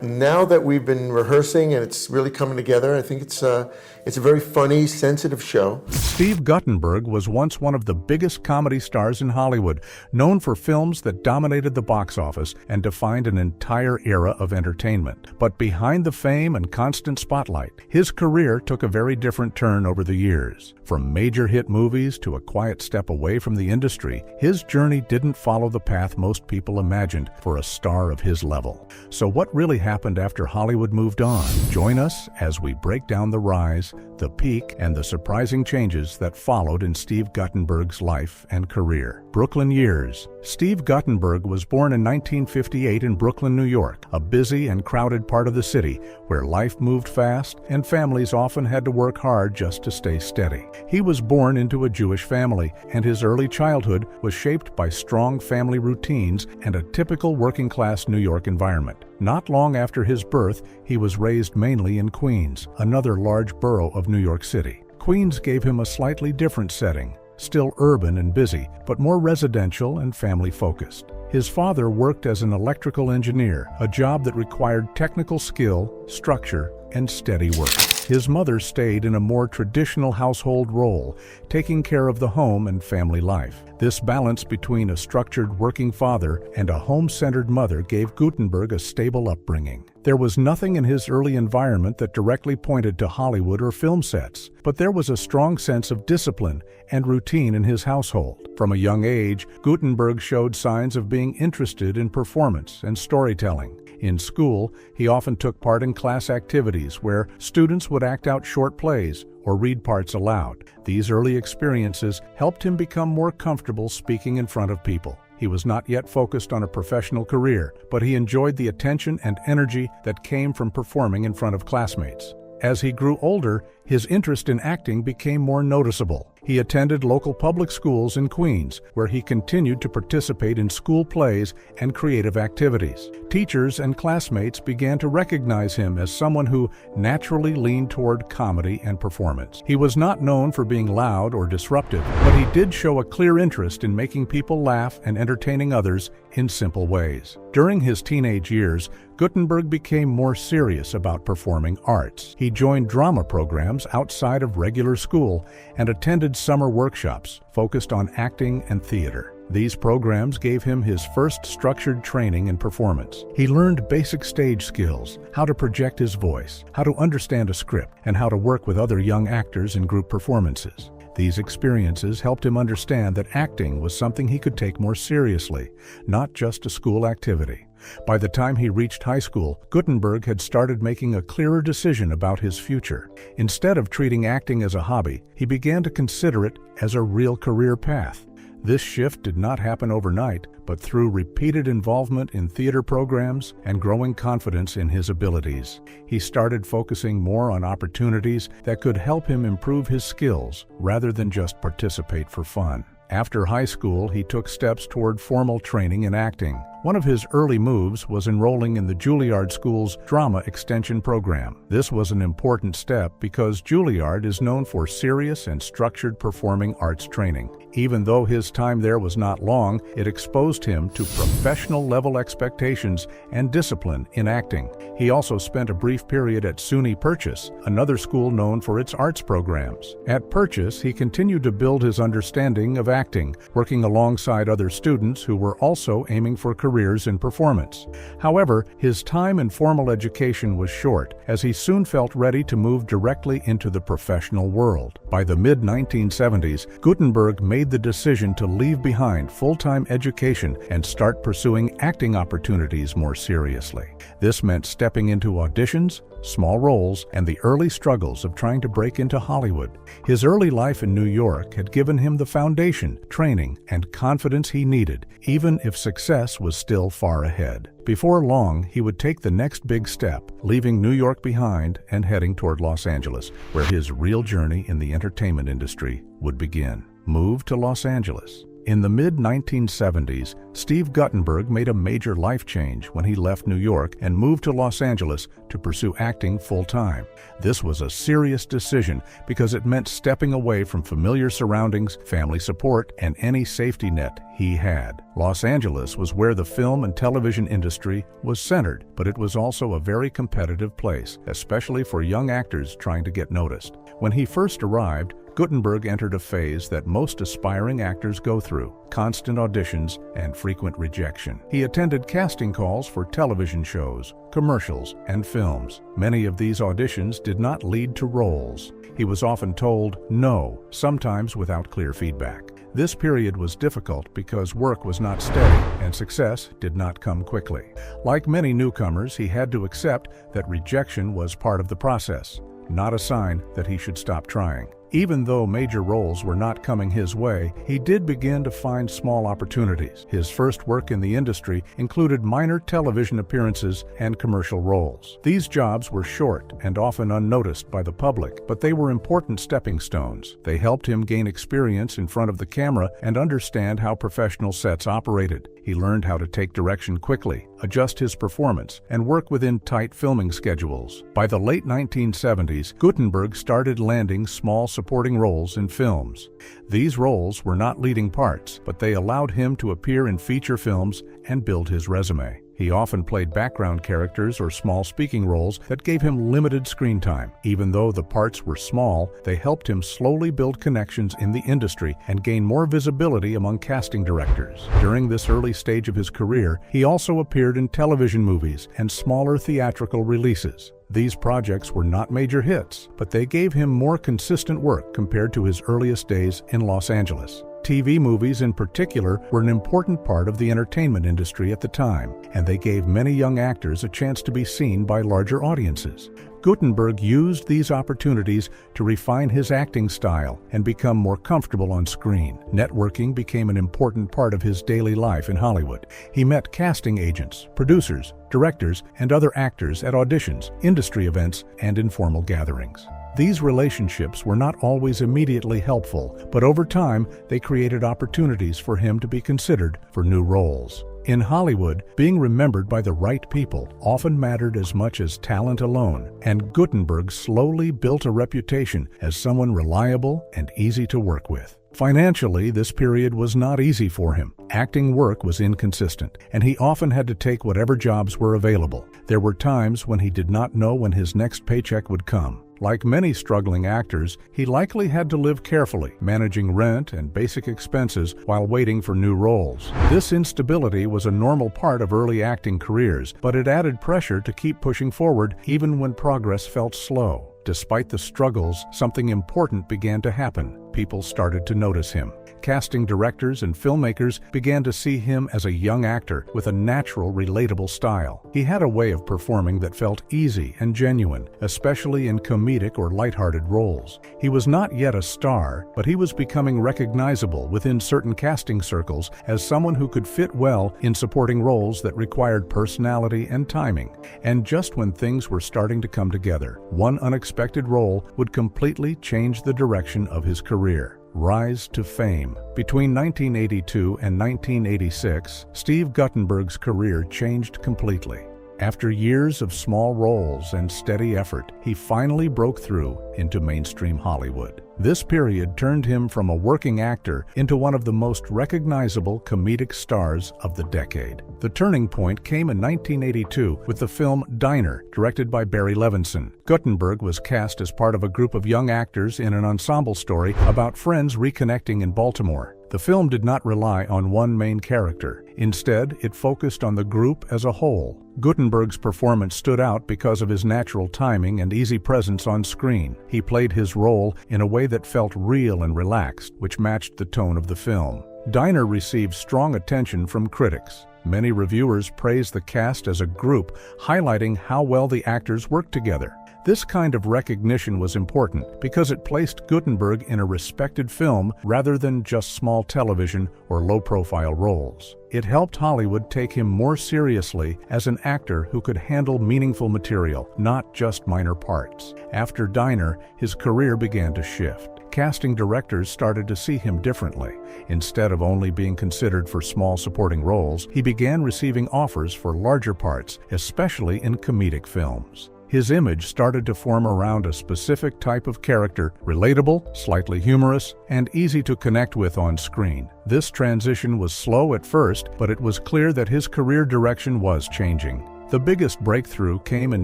Now that we've been rehearsing and it's really coming together, I think it's a very funny, sensitive show. Steve Guttenberg was once one of the biggest comedy stars in Hollywood, known for films that dominated the box office and defined an entire era of entertainment. But behind the fame and constant spotlight, his career took a very different turn over the years. From major hit movies to a quiet step away from the industry, his journey didn't follow the path most people imagined for a star of his level. So what really happened after Hollywood moved on? Join us as we break down the rise, the peak, and the surprising changes that followed in Steve Guttenberg's life and career. Brooklyn years. Steve Guttenberg was born in 1958 in Brooklyn, New York, a busy and crowded part of the city where life moved fast and families often had to work hard just to stay steady. He was born into a Jewish family, and his early childhood was shaped by strong family routines and a typical working-class New York environment. Not long after his birth, he was raised mainly in Queens, another large borough of New York City. Queens gave him a slightly different setting, still urban and busy, but more residential and family-focused. His father worked as an electrical engineer, a job that required technical skill, structure, and steady work. His mother stayed in a more traditional household role, taking care of the home and family life. This balance between a structured working father and a home-centered mother gave Gutenberg a stable upbringing. There was nothing in his early environment that directly pointed to Hollywood or film sets, but there was a strong sense of discipline and routine in his household. From a young age, Gutenberg showed signs of being interested in performance and storytelling. In school, he often took part in class activities where students would act out short plays or read parts aloud. These early experiences helped him become more comfortable speaking in front of people. He was not yet focused on a professional career, but he enjoyed the attention and energy that came from performing in front of classmates. As he grew older, his interest in acting became more noticeable. He attended local public schools in Queens, where he continued to participate in school plays and creative activities. Teachers and classmates began to recognize him as someone who naturally leaned toward comedy and performance. He was not known for being loud or disruptive, but he did show a clear interest in making people laugh and entertaining others in simple ways. During his teenage years, Gutenberg became more serious about performing arts. He joined drama programs outside of regular school and attended summer workshops focused on acting and theater. These programs gave him his first structured training in performance. He learned basic stage skills, how to project his voice, how to understand a script, and how to work with other young actors in group performances. These experiences helped him understand that acting was something he could take more seriously, not just a school activity. By the time he reached high school, Gutenberg had started making a clearer decision about his future. Instead of treating acting as a hobby, he began to consider it as a real career path. This shift did not happen overnight, but through repeated involvement in theater programs and growing confidence in his abilities. He started focusing more on opportunities that could help him improve his skills rather than just participate for fun. After high school, he took steps toward formal training in acting. One of his early moves was enrolling in the Juilliard School's drama extension program. This was an important step because Juilliard is known for serious and structured performing arts training. Even though his time there was not long, it exposed him to professional-level expectations and discipline in acting. He also spent a brief period at SUNY Purchase, another school known for its arts programs. At Purchase, he continued to build his understanding of acting, working alongside other students who were also aiming for careers in performance. However, his time in formal education was short, as he soon felt ready to move directly into the professional world. By the mid-1970s, Gutenberg made the decision to leave behind full-time education and start pursuing acting opportunities more seriously. This meant stepping into auditions, small roles, and the early struggles of trying to break into Hollywood. His early life in New York had given him the foundation, training, and confidence he needed, even if success was still far ahead. Before long, he would take the next big step, leaving New York behind and heading toward Los Angeles, where his real journey in the entertainment industry would begin. Move to Los Angeles. In the mid-1970s, Steve Guttenberg made a major life change when he left New York and moved to Los Angeles to pursue acting full-time. This was a serious decision because it meant stepping away from familiar surroundings, family support, and any safety net he had. Los Angeles was where the film and television industry was centered, but it was also a very competitive place, especially for young actors trying to get noticed. When he first arrived, Guttenberg entered a phase that most aspiring actors go through: constant auditions and frequent rejection. He attended casting calls for television shows, commercials, and films. Many of these auditions did not lead to roles. He was often told no, sometimes without clear feedback. This period was difficult because work was not steady and success did not come quickly. Like many newcomers, he had to accept that rejection was part of the process, not a sign that he should stop trying. Even though major roles were not coming his way, he did begin to find small opportunities. His first work in the industry included minor television appearances and commercial roles. These jobs were short and often unnoticed by the public, but they were important stepping stones. They helped him gain experience in front of the camera and understand how professional sets operated. He learned how to take direction quickly, adjust his performance, and work within tight filming schedules. By the late 1970s, Guttenberg started landing small supporting roles in films. These roles were not leading parts, but they allowed him to appear in feature films and build his resume. He often played background characters or small speaking roles that gave him limited screen time. Even though the parts were small, they helped him slowly build connections in the industry and gain more visibility among casting directors. During this early stage of his career, he also appeared in television movies and smaller theatrical releases. These projects were not major hits, but they gave him more consistent work compared to his earliest days in Los Angeles. TV movies in particular were an important part of the entertainment industry at the time, and they gave many young actors a chance to be seen by larger audiences. Guttenberg used these opportunities to refine his acting style and become more comfortable on screen. Networking became an important part of his daily life in Hollywood. He met casting agents, producers, directors, and other actors at auditions, industry events, and informal gatherings. These relationships were not always immediately helpful, but over time they created opportunities for him to be considered for new roles. In Hollywood, being remembered by the right people often mattered as much as talent alone, and Guttenberg slowly built a reputation as someone reliable and easy to work with. Financially, this period was not easy for him. Acting work was inconsistent, and he often had to take whatever jobs were available. There were times when he did not know when his next paycheck would come. Like many struggling actors, he likely had to live carefully, managing rent and basic expenses while waiting for new roles. This instability was a normal part of early acting careers, but it added pressure to keep pushing forward even when progress felt slow. Despite the struggles, something important began to happen. People started to notice him. Casting directors and filmmakers began to see him as a young actor with a natural, relatable style. He had a way of performing that felt easy and genuine, especially in comedic or lighthearted roles. He was not yet a star, but he was becoming recognizable within certain casting circles as someone who could fit well in supporting roles that required personality and timing. And just when things were starting to come together, one unexpected role would completely change the direction of his career. Rise to fame. Between 1982 and 1986, Steve Guttenberg's career changed completely. After years of small roles and steady effort, he finally broke through into mainstream Hollywood. This period turned him from a working actor into one of the most recognizable comedic stars of the decade. The turning point came in 1982 with the film Diner, directed by Barry Levinson. Guttenberg was cast as part of a group of young actors in an ensemble story about friends reconnecting in Baltimore. The film did not rely on one main character. Instead, it focused on the group as a whole. Guttenberg's performance stood out because of his natural timing and easy presence on screen. He played his role in a way that felt real and relaxed, which matched the tone of the film. Diner received strong attention from critics. Many reviewers praised the cast as a group, highlighting how well the actors worked together. This kind of recognition was important because it placed Guttenberg in a respected film rather than just small television or low-profile roles. It helped Hollywood take him more seriously as an actor who could handle meaningful material, not just minor parts. After Diner, his career began to shift. casting directors started to see him differently. Instead of only being considered for small supporting roles, he began receiving offers for larger parts, especially in comedic films. His image started to form around a specific type of character, relatable, slightly humorous, and easy to connect with on screen. This transition was slow at first, but it was clear that his career direction was changing. The biggest breakthrough came in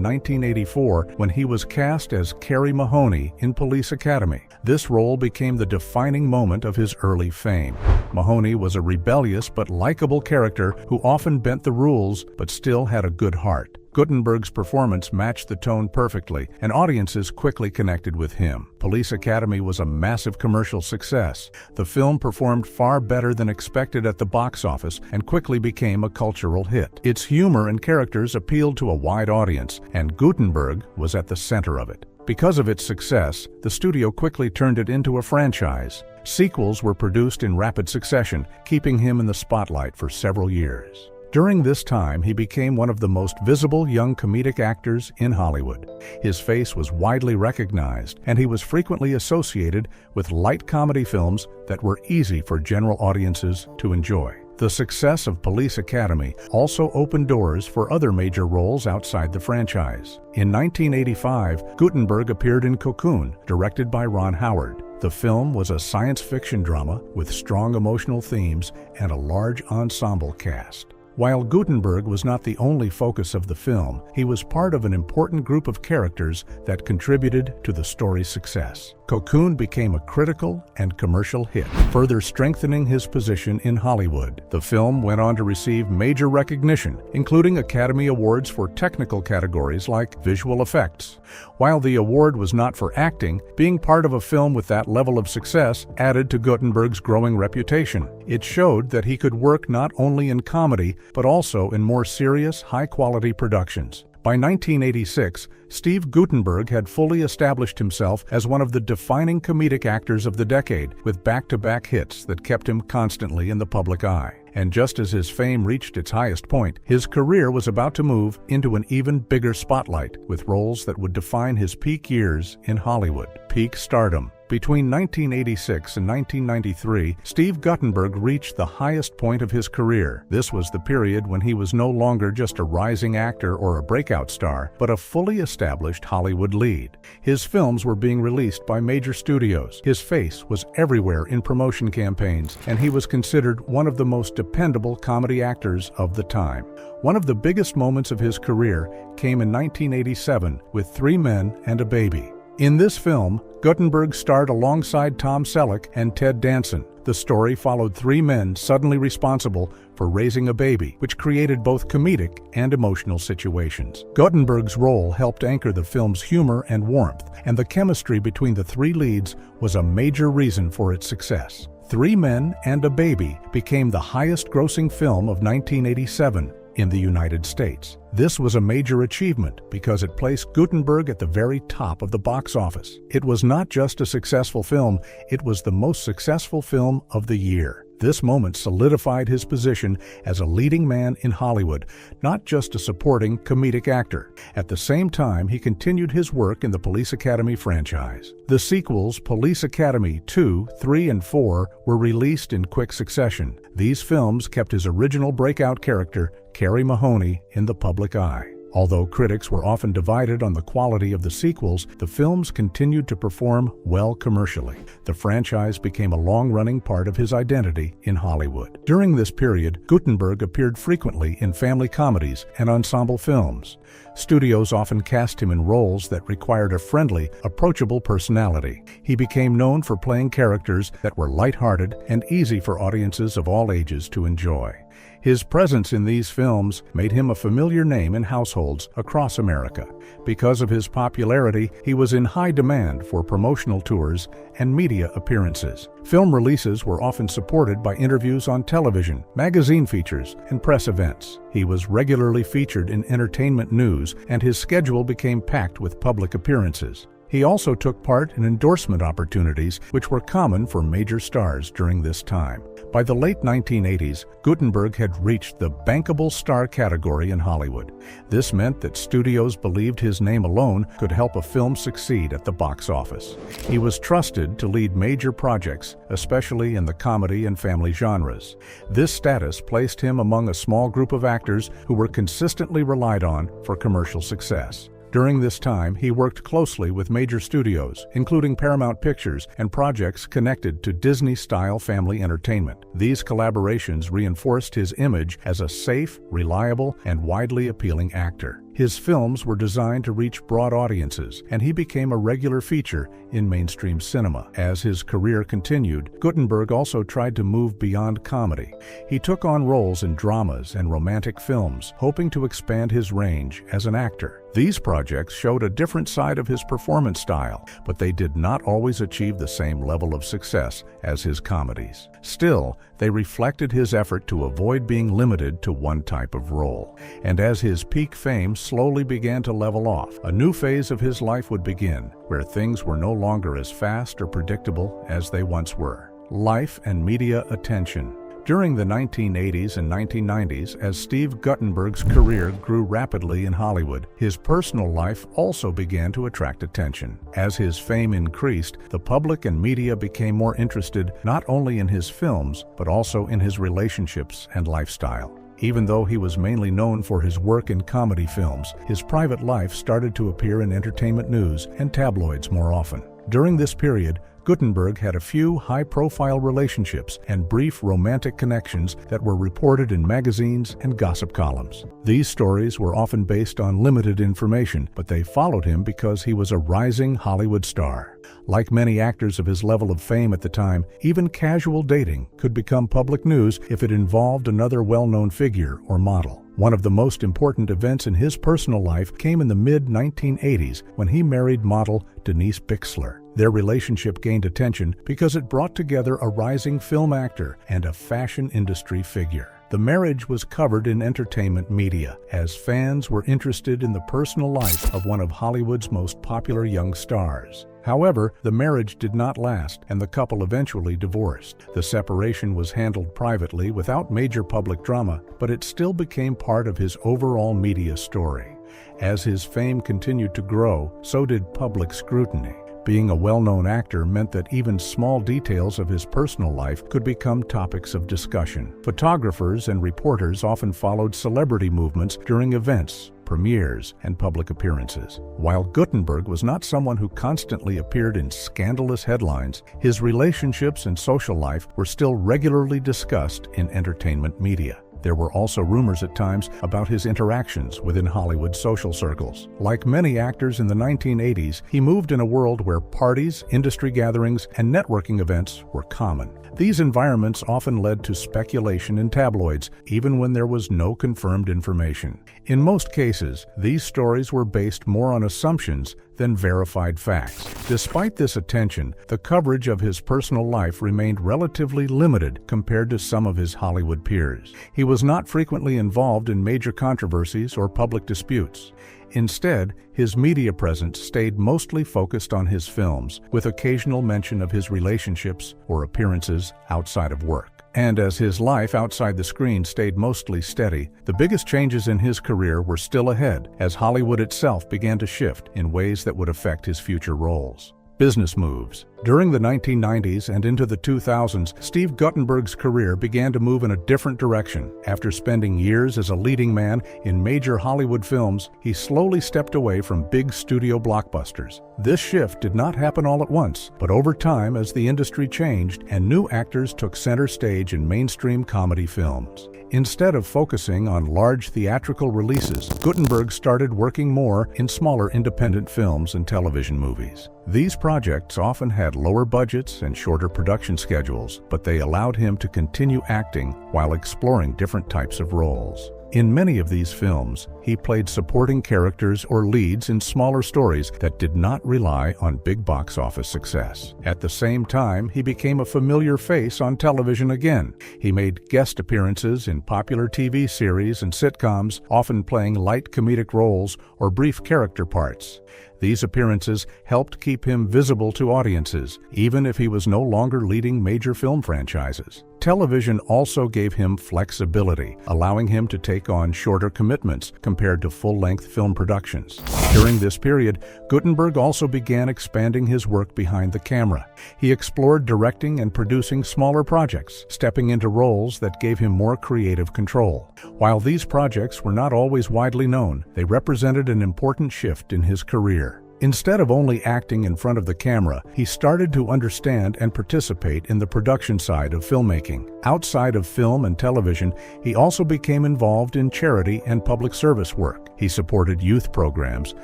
1984 when he was cast as Carrie Mahoney in Police Academy. This role became the defining moment of his early fame. Mahoney was a rebellious but likable character who often bent the rules but still had a good heart. Guttenberg's performance matched the tone perfectly, and audiences quickly connected with him. Police Academy was a massive commercial success. The film performed far better than expected at the box office and quickly became a cultural hit. Its humor and characters appealed to a wide audience, and Gutenberg was at the center of it. Because of its success, the studio quickly turned it into a franchise. Sequels were produced in rapid succession, keeping him in the spotlight for several years. During this time, he became one of the most visible young comedic actors in Hollywood. His face was widely recognized, and he was frequently associated with light comedy films that were easy for general audiences to enjoy. The success of Police Academy also opened doors for other major roles outside the franchise. In 1985, Guttenberg appeared in Cocoon, directed by Ron Howard. The film was a science fiction drama with strong emotional themes and a large ensemble cast. While Gutenberg was not the only focus of the film, he was part of an important group of characters that contributed to the story's success. Cocoon became a critical and commercial hit, further strengthening his position in Hollywood. The film went on to receive major recognition, including Academy Awards for technical categories like visual effects. While the award was not for acting, being part of a film with that level of success added to Guttenberg's growing reputation. It showed that he could work not only in comedy, but also in more serious, high-quality productions. By 1986, Steve Guttenberg had fully established himself as one of the defining comedic actors of the decade, with back-to-back hits that kept him constantly in the public eye. And just as his fame reached its highest point, his career was about to move into an even bigger spotlight, with roles that would define his peak years in Hollywood. Peak stardom. Between 1986 and 1993, Steve Guttenberg reached the highest point of his career. This was the period when he was no longer just a rising actor or a breakout star, but a fully established Hollywood lead. His films were being released by major studios. His face was everywhere in promotion campaigns, and he was considered one of the most dependable comedy actors of the time. One of the biggest moments of his career came in 1987 with 3 Men and a Baby. In this film, Guttenberg starred alongside Tom Selleck and Ted Danson. The story followed 3 men suddenly responsible for raising a baby, which created both comedic and emotional situations. Guttenberg's role helped anchor the film's humor and warmth, and the chemistry between the 3 leads was a major reason for its success. 3 Men and a Baby became the highest-grossing film of 1987 in the United States. This was a major achievement because it placed Gutenberg at the very top of the box office. It was not just a successful film, it was the most successful film of the year. This moment solidified his position as a leading man in Hollywood, not just a supporting comedic actor. At the same time, he continued his work in the Police Academy franchise. The sequels, Police Academy 2, 3, and 4, were released in quick succession. These films kept his original breakout character, Carrie Mahoney, in the public eye. Although critics were often divided on the quality of the sequels, the films continued to perform well commercially. The franchise became a long-running part of his identity in Hollywood. During this period, Guttenberg appeared frequently in family comedies and ensemble films. Studios often cast him in roles that required a friendly, approachable personality. He became known for playing characters that were lighthearted and easy for audiences of all ages to enjoy. His presence in these films made him a familiar name in households across America. Because of his popularity, he was in high demand for promotional tours and media appearances. Film releases were often supported by interviews on television, magazine features, and press events. He was regularly featured in entertainment news, and his schedule became packed with public appearances. He also took part in endorsement opportunities, which were common for major stars during this time. By the late 1980s, Guttenberg had reached the bankable star category in Hollywood. This meant that studios believed his name alone could help a film succeed at the box office. He was trusted to lead major projects, especially in the comedy and family genres. This status placed him among a small group of actors who were consistently relied on for commercial success. During this time, he worked closely with major studios, including Paramount Pictures, and projects connected to Disney-style family entertainment. These collaborations reinforced his image as a safe, reliable, and widely appealing actor. His films were designed to reach broad audiences, and he became a regular feature in mainstream cinema. As his career continued, Guttenberg also tried to move beyond comedy. He took on roles in dramas and romantic films, hoping to expand his range as an actor. These projects showed a different side of his performance style, but they did not always achieve the same level of success as his comedies. Still, they reflected his effort to avoid being limited to one type of role. And as his peak fame slowly began to level off, a new phase of his life would begin, where things were no longer as fast or predictable as they once were. Life and media attention. During the 1980s and 1990s, as Steve Guttenberg's career grew rapidly in Hollywood, his personal life also began to attract attention. As his fame increased, the public and media became more interested not only in his films, but also in his relationships and lifestyle. Even though he was mainly known for his work in comedy films, his private life started to appear in entertainment news and tabloids more often. During this period, Guttenberg had a few high-profile relationships and brief romantic connections that were reported in magazines and gossip columns. These stories were often based on limited information, but they followed him because he was a rising Hollywood star. Like many actors of his level of fame at the time, even casual dating could become public news if it involved another well-known figure or model. One of the most important events in his personal life came in the mid-1980s when he married model Denise Bixler. Their relationship gained attention because it brought together a rising film actor and a fashion industry figure. The marriage was covered in entertainment media, as fans were interested in the personal life of one of Hollywood's most popular young stars. However, the marriage did not last, and the couple eventually divorced. The separation was handled privately without major public drama, but it still became part of his overall media story. As his fame continued to grow, so did public scrutiny. Being a well-known actor meant that even small details of his personal life could become topics of discussion. Photographers and reporters often followed celebrity movements during events, premieres, and public appearances. While Guttenberg was not someone who constantly appeared in scandalous headlines, his relationships and social life were still regularly discussed in entertainment media. There were also rumors at times about his interactions within Hollywood social circles. Like many actors in the 1980s, he moved in a world where parties, industry gatherings, and networking events were common. These environments often led to speculation in tabloids, even when there was no confirmed information. In most cases, these stories were based more on assumptions than verified facts. Despite this attention, the coverage of his personal life remained relatively limited compared to some of his Hollywood peers. He was not frequently involved in major controversies or public disputes. Instead, his media presence stayed mostly focused on his films, with occasional mention of his relationships or appearances outside of work. And as his life outside the screen stayed mostly steady, the biggest changes in his career were still ahead as Hollywood itself began to shift in ways that would affect his future roles. Business moves. During the 1990s and into the 2000s, Steve Guttenberg's career began to move in a different direction. After spending years as a leading man in major Hollywood films, he slowly stepped away from big studio blockbusters. This shift did not happen all at once, but over time as the industry changed and new actors took center stage in mainstream comedy films. Instead of focusing on large theatrical releases, Guttenberg started working more in smaller independent films and television movies. These projects often had lower budgets and shorter production schedules, but they allowed him to continue acting while exploring different types of roles. In many of these films, he played supporting characters or leads in smaller stories that did not rely on big box office success. At the same time, he became a familiar face on television again. He made guest appearances in popular TV series and sitcoms, often playing light comedic roles or brief character parts. These appearances helped keep him visible to audiences, even if he was no longer leading major film franchises. Television also gave him flexibility, allowing him to take on shorter commitments compared to full-length film productions. During this period, Guttenberg also began expanding his work behind the camera. He explored directing and producing smaller projects, stepping into roles that gave him more creative control. While these projects were not always widely known, they represented an important shift in his career. Instead of only acting in front of the camera, he started to understand and participate in the production side of filmmaking. Outside of film and television, he also became involved in charity and public service work. He supported youth programs,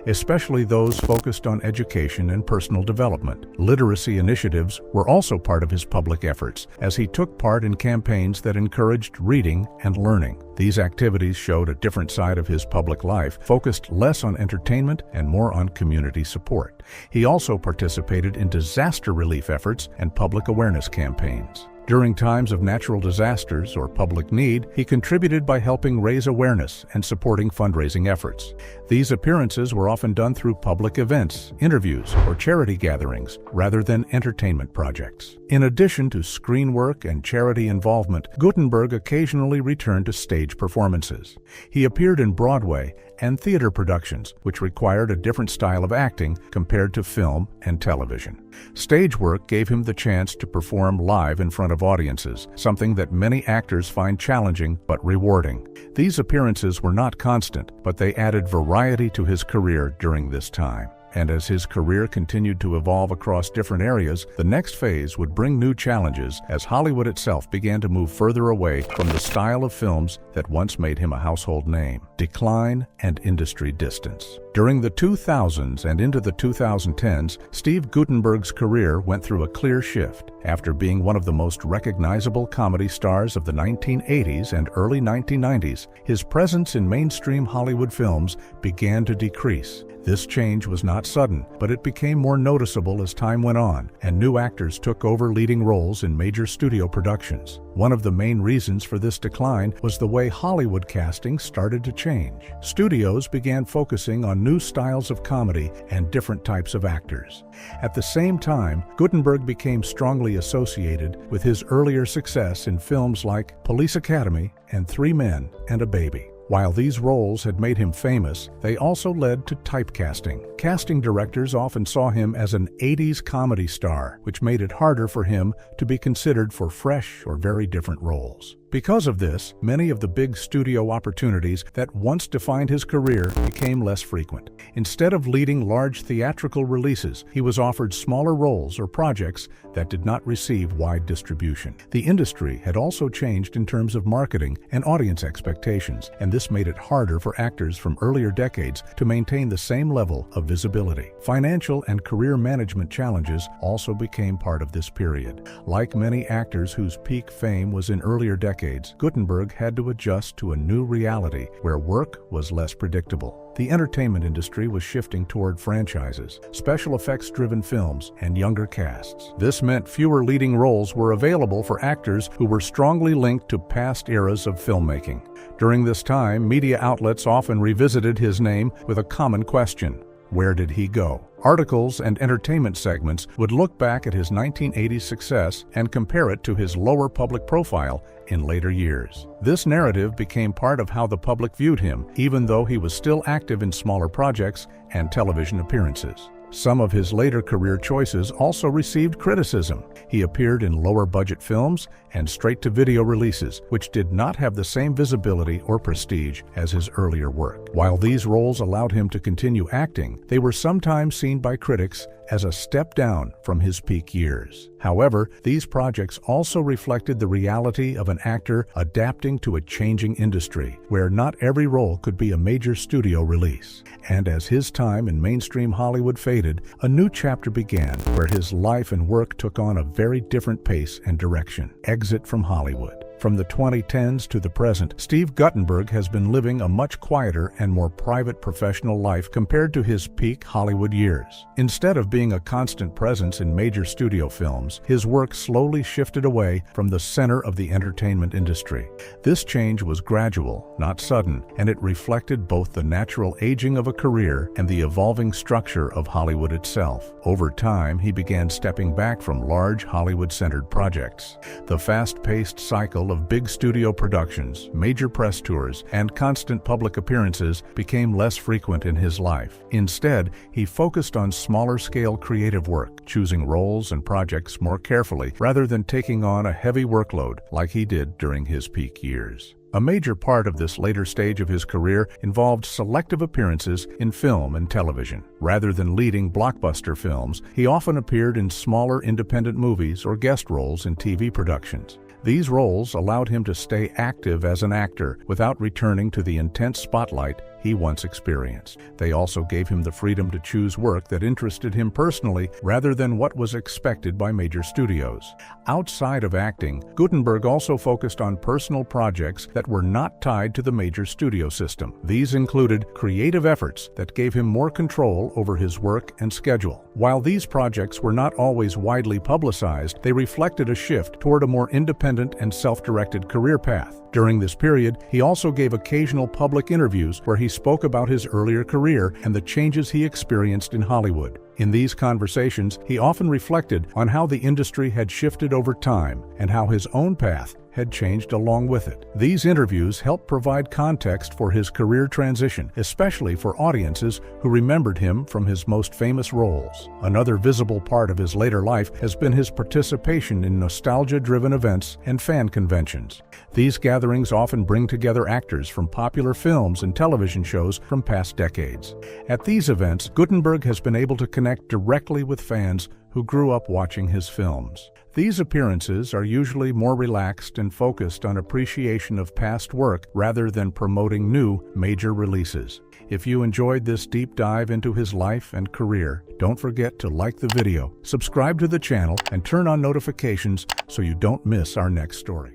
especially those focused on education and personal development. Literacy initiatives were also part of his public efforts, as he took part in campaigns that encouraged reading and learning. These activities showed a different side of his public life, focused less on entertainment and more on community support. He also participated in disaster relief efforts and public awareness campaigns. During times of natural disasters or public need, he contributed by helping raise awareness and supporting fundraising efforts. These appearances were often done through public events, interviews, or charity gatherings, rather than entertainment projects. In addition to screen work and charity involvement, Guttenberg occasionally returned to stage performances. He appeared in Broadway and theater productions, which required a different style of acting compared to film and television. Stage work gave him the chance to perform live in front of audiences, something that many actors find challenging but rewarding. These appearances were not constant, but they added variety to his career during this time. And as his career continued to evolve across different areas, the next phase would bring new challenges as Hollywood itself began to move further away from the style of films that once made him a household name. Decline and industry distance. During the 2000s and into the 2010s, Steve Guttenberg's career went through a clear shift. After being one of the most recognizable comedy stars of the 1980s and early 1990s, his presence in mainstream Hollywood films began to decrease. This change was not sudden, but it became more noticeable as time went on, and new actors took over leading roles in major studio productions. One of the main reasons for this decline was the way Hollywood casting started to change. Studios began focusing on new styles of comedy and different types of actors. At the same time, Guttenberg became strongly associated with his earlier success in films like Police Academy and 3 Men and a Baby. While these roles had made him famous, they also led to typecasting. Casting directors often saw him as an 80s comedy star, which made it harder for him to be considered for fresh or very different roles. Because of this, many of the big studio opportunities that once defined his career became less frequent. Instead of leading large theatrical releases, he was offered smaller roles or projects that did not receive wide distribution. The industry had also changed in terms of marketing and audience expectations, and this made it harder for actors from earlier decades to maintain the same level of visibility. Financial and career management challenges also became part of this period. Like many actors whose peak fame was in earlier decades, Guttenberg had to adjust to a new reality where work was less predictable. The entertainment industry was shifting toward franchises, special effects-driven films, and younger casts. This meant fewer leading roles were available for actors who were strongly linked to past eras of filmmaking. During this time, media outlets often revisited his name with a common question: where did he go? Articles and entertainment segments would look back at his 1980s success and compare it to his lower public profile in later years. This narrative became part of how the public viewed him, even though he was still active in smaller projects and television appearances. Some of his later career choices also received criticism. He appeared in lower-budget films and straight-to-video releases, which did not have the same visibility or prestige as his earlier work. While these roles allowed him to continue acting, they were sometimes seen by critics as a step down from his peak years. However, these projects also reflected the reality of an actor adapting to a changing industry, where not every role could be a major studio release. And as his time in mainstream Hollywood faded, a new chapter began, where his life and work took on a very different pace and direction. Exit from Hollywood. From the 2010s to the present, Steve Guttenberg has been living a much quieter and more private professional life compared to his peak Hollywood years. Instead of being a constant presence in major studio films, his work slowly shifted away from the center of the entertainment industry. This change was gradual, not sudden, and it reflected both the natural aging of a career and the evolving structure of Hollywood itself. Over time, he began stepping back from large Hollywood-centered projects. The fast-paced cycle of big studio productions, major press tours, and constant public appearances became less frequent in his life. Instead, he focused on smaller-scale creative work, choosing roles and projects more carefully rather than taking on a heavy workload like he did during his peak years. A major part of this later stage of his career involved selective appearances in film and television. Rather than leading blockbuster films, he often appeared in smaller independent movies or guest roles in TV productions. These roles allowed him to stay active as an actor without returning to the intense spotlight he once experienced. They also gave him the freedom to choose work that interested him personally rather than what was expected by major studios. Outside of acting, Gutenberg also focused on personal projects that were not tied to the major studio system. These included creative efforts that gave him more control over his work and schedule. While these projects were not always widely publicized, they reflected a shift toward a more independent and self-directed career path. During this period, he also gave occasional public interviews where he spoke about his earlier career and the changes he experienced in Hollywood. In these conversations, he often reflected on how the industry had shifted over time and how his own path had changed along with it. These interviews helped provide context for his career transition, especially for audiences who remembered him from his most famous roles. Another visible part of his later life has been his participation in nostalgia-driven events and fan conventions. These gatherings often bring together actors from popular films and television shows from past decades. At these events, Guttenberg has been able to connect directly with fans who grew up watching his films. These appearances are usually more relaxed and focused on appreciation of past work rather than promoting new, major releases. If you enjoyed this deep dive into his life and career, don't forget to like the video, subscribe to the channel, and turn on notifications so you don't miss our next story.